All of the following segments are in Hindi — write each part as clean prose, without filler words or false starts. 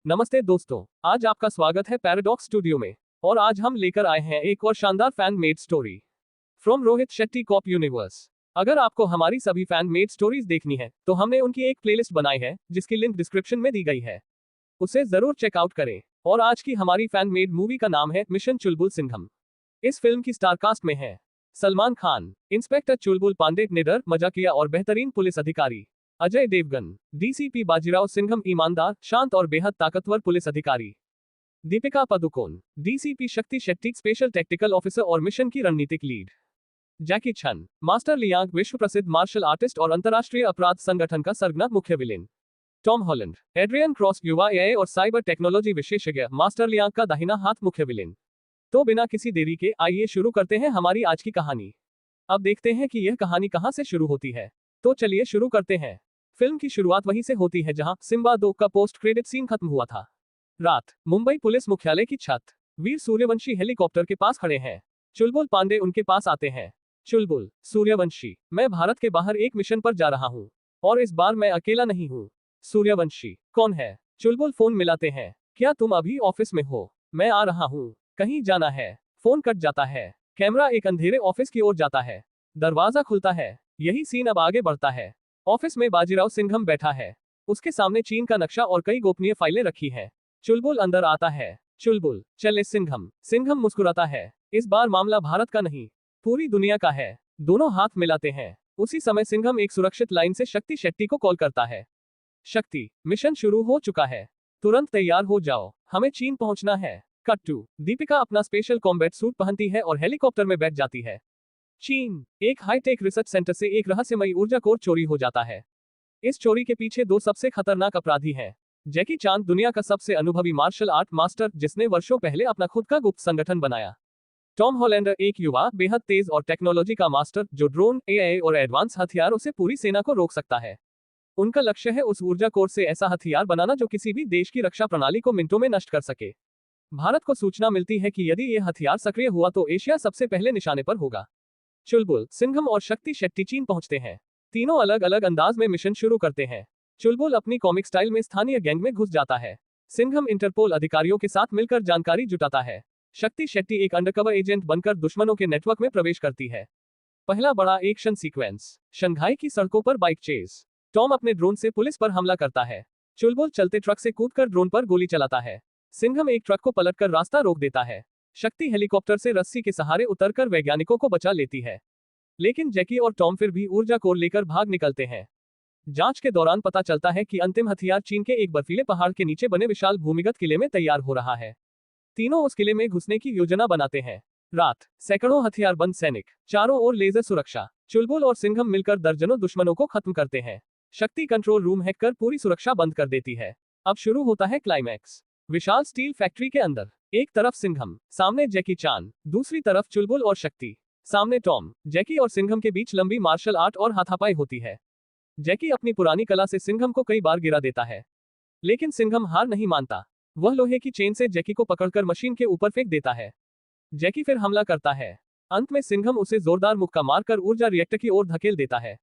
नमस्ते दोस्तों, आज आपका स्वागत है पैराडॉक्स स्टूडियो में। और आज हम लेकर आए हैं एक और शानदार fan made story from Rohit Shetty cop universe. अगर आपको हमारी सभी फैन मेड स्टोरीज देखनी है तो हमने उनकी एक प्लेलिस्ट बनाई है जिसकी लिंक डिस्क्रिप्शन में दी गई है, उसे जरूर चेकआउट करें। और आज की हमारी फैन मेड मूवी का नाम है मिशन चुलबुल सिंघम। इस फिल्म की स्टार कास्ट में है सलमान खान, इंस्पेक्टर चुलबुल पांडे, निडर, मजाकिया और बेहतरीन पुलिस अधिकारी अजय देवगन, डीसीपी बाजीराव सिंघम, ईमानदार, शांत और बेहद ताकतवर पुलिस अधिकारी दीपिका पादुकोण, डीसीपी शक्ति शेट्टी, स्पेशल टेक्टिकल ऑफिसर और मिशन की रणनीतिक लीड जैकी चैन, मास्टर लियांग, विश्व प्रसिद्ध मार्शल आर्टिस्ट और अंतर्राष्ट्रीय अपराध संगठन का सरगना मुख्य villain Tom Holland, Adrian Cross, युवा एआई और साइबर टेक्नोलॉजी विशेषज्ञ, मास्टर लियांग का दाहिना हाथ मुख्य विलेन। तो बिना किसी देरी के आइए शुरू करते हैं हमारी आज की कहानी। अब देखते हैं कि यह कहानी कहां से शुरू होती है। तो चलिए शुरू करते हैं। फिल्म की शुरुआत वहीं से होती है जहां सिम्बा 2 का पोस्ट क्रेडिट सीन खत्म हुआ था। रात, मुंबई पुलिस मुख्यालय की छत, वीर सूर्यवंशी हेलीकॉप्टर के पास खड़े हैं। चुलबुल पांडे उनके पास आते हैं। चुलबुल, सूर्यवंशी, मैं भारत के बाहर एक मिशन पर जा रहा हूँ और इस बार मैं अकेला नहीं हूँ। सूर्यवंशी, कौन है? चुलबुल फोन मिलाते हैं। क्या तुम अभी ऑफिस में हो? मैं आ रहा हूँ, कहीं जाना है। फोन कट जाता है। कैमरा एक अंधेरे ऑफिस की ओर जाता है। दरवाजा खुलता है। यही सीन अब आगे बढ़ता है। ऑफिस में बाजीराव सिंघम बैठा है। उसके सामने चीन का नक्शा और कई गोपनीय फाइलें रखी हैं। चुलबुल अंदर आता है। चुलबुल, चले सिंघम। सिंघम मुस्कुराता है। इस बार मामला भारत का नहीं, पूरी दुनिया का है। दोनों हाथ मिलाते हैं। उसी समय सिंघम एक सुरक्षित लाइन से शक्ति शेट्टी को कॉल करता है। शक्ति, मिशन शुरू हो चुका है, तुरंत तैयार हो जाओ, हमें चीन पहुंचना है। कट टू, दीपिका अपना स्पेशल कॉम्बैट सूट पहनती है और हेलीकॉप्टर में बैठ जाती है। चीन, एक हाईटेक रिसर्च सेंटर से एक रहस्यमयी ऊर्जा कोर चोरी हो जाता है। इस चोरी के पीछे दो सबसे खतरनाक अपराधी हैं। जैकी चान, दुनिया का सबसे अनुभवी मार्शल आर्ट मास्टर जिसने वर्षों पहले अपना खुद का गुप्त संगठन बनाया। टॉम हॉलैंडर, एक युवा, बेहद तेज और टेक्नोलॉजी का मास्टर जो ड्रोन, एआई और एडवांस हथियारों से पूरी सेना को रोक सकता है। उनका लक्ष्य है उस ऊर्जा कोर से ऐसा हथियार बनाना जो किसी भी देश की रक्षा प्रणाली को मिनटों में नष्ट कर सके। भारत को सूचना मिलती है कि यदि यह हथियार सक्रिय हुआ तो एशिया सबसे पहले निशाने पर होगा। चुलबुल, सिंघम और शक्ति शेट्टी चीन पहुंचते हैं। तीनों अलग अलग अंदाज में मिशन शुरू करते हैं। चुलबुल अपनी कॉमिक स्टाइल में स्थानीय गैंग में घुस जाता है। सिंघम इंटरपोल अधिकारियों के साथ मिलकर जानकारी जुटाता है। शक्ति शेट्टी एक अंडरकवर एजेंट बनकर दुश्मनों के नेटवर्क में प्रवेश करती है। पहला बड़ा एक्शन सीक्वेंस, शंघाई की सड़कों पर बाइक चेज। टॉम अपने ड्रोन से पुलिस पर हमला करता है। चुलबुल चलते ट्रक से कूदकर ड्रोन पर गोली चलाता है। सिंघम एक ट्रक को पलटकर रास्ता रोक देता है। शक्ति हेलीकॉप्टर से रस्सी के सहारे उतरकर वैज्ञानिकों को बचा लेती है। लेकिन जैकी और टॉम फिर भी ऊर्जा कोर लेकर भाग निकलते हैं। जांच के दौरान पता चलता है कि अंतिम हथियार चीन के एक बर्फीले पहाड़ के नीचे बने विशाल भूमिगत किले में तैयार हो रहा है। तीनों उस किले में घुसने की योजना बनाते हैं। रात, सैकड़ों हथियारबंद सैनिक, चारों ओर लेजर सुरक्षा। चुलबुल और सिंघम मिलकर दर्जनों दुश्मनों को खत्म करते हैं। शक्ति कंट्रोल रूम हैक कर पूरी सुरक्षा बंद कर देती है। अब शुरू होता है क्लाइमैक्स। विशाल स्टील फैक्ट्री के अंदर, एक तरफ सिंघम, सामने जैकी चान, दूसरी तरफ चुलबुल और शक्ति, सामने टॉम। जैकी और सिंघम के बीच लंबी मार्शल आर्ट और हाथापाई होती है। जैकी अपनी पुरानी कला से सिंघम को कई बार गिरा देता है, लेकिन सिंघम हार नहीं मानता। वह लोहे की चेन से जैकी को पकड़कर मशीन के ऊपर फेंक देता है। जैकी फिर हमला करता है। अंत में सिंघम उसे जोरदार मुक्का मारकर ऊर्जा रिएक्टर की ओर धकेल देता है।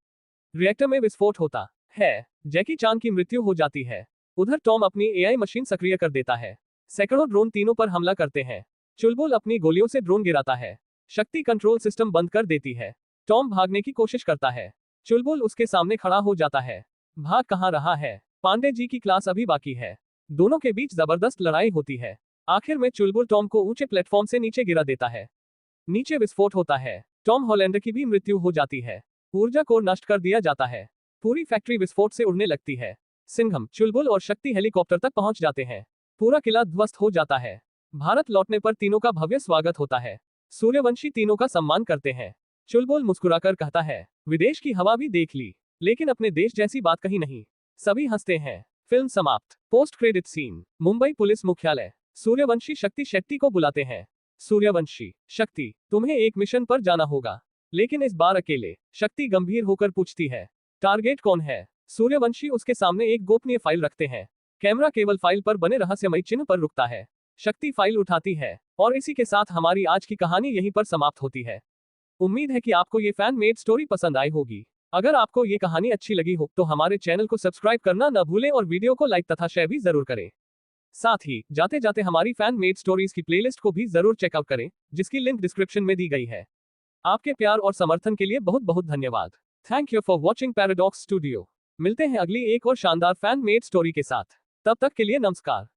रिएक्टर में विस्फोट होता है। जैकी चान की मृत्यु हो जाती है। उधर टॉम अपनी एआई मशीन सक्रिय कर देता है। सैकड़ों ड्रोन तीनों पर हमला करते हैं। चुलबुल अपनी गोलियों से ड्रोन गिराता है। शक्ति कंट्रोल सिस्टम बंद कर देती है। टॉम भागने की कोशिश करता है। चुलबुल उसके सामने खड़ा हो जाता है। भाग कहाँ रहा है? पांडे जी की क्लास अभी बाकी है। दोनों के बीच जबरदस्त लड़ाई होती है। आखिर में चुलबुल टॉम को ऊंचे प्लेटफॉर्म से नीचे गिरा देता है। नीचे विस्फोट होता है। टॉम हॉलैंडर की भी मृत्यु हो जाती है। ऊर्जा को नष्ट कर दिया जाता है। पूरी फैक्ट्री विस्फोट से उड़ने लगती है। सिंघम, चुलबुल और शक्ति हेलीकॉप्टर तक पहुंच जाते हैं। पूरा किला ध्वस्त हो जाता है। भारत लौटने पर तीनों का भव्य स्वागत होता है। सूर्यवंशी तीनों का सम्मान करते हैं। चुलबुल मुस्कुराकर कहता है, विदेश की हवा भी देख ली, लेकिन अपने देश जैसी बात कहीं नहीं। सभी हंसते हैं। फिल्म समाप्त। Post credit scene, Mumbai police मुख्यालय। सूर्यवंशी शक्ति शेट्टी को बुलाते हैं। सूर्यवंशी, शक्ति, तुम्हें एक मिशन पर जाना होगा, लेकिन इस बार अकेले। शक्ति गंभीर होकर पूछती है, टारगेट कौन है? सूर्यवंशी उसके सामने एक गोपनीय फाइल रखते हैं। कैमरा केवल फाइल पर बने रहस्यमयी चिन्ह पर रुकता है। शक्ति फाइल उठाती है और इसी के साथ हमारी आज की कहानी यहीं पर समाप्त होती है। उम्मीद है कि आपको ये फैन मेड स्टोरी पसंद आई होगी। अगर आपको ये कहानी अच्छी लगी हो तो हमारे चैनल को सब्सक्राइब करना न भूलें और वीडियो को लाइक तथा शेयर भी जरूर करें। साथ ही जाते जाते हमारी फैन मेड स्टोरीज की प्लेलिस्ट को भी जरूर चेकआउट करें, जिसकी लिंक डिस्क्रिप्शन में दी गई है। आपके प्यार और समर्थन के लिए बहुत बहुत धन्यवाद। Thank you for watching paradox studio. मिलते हैं अगली एक और शानदार फैन मेड स्टोरी के साथ। तब तक के लिए नमस्कार।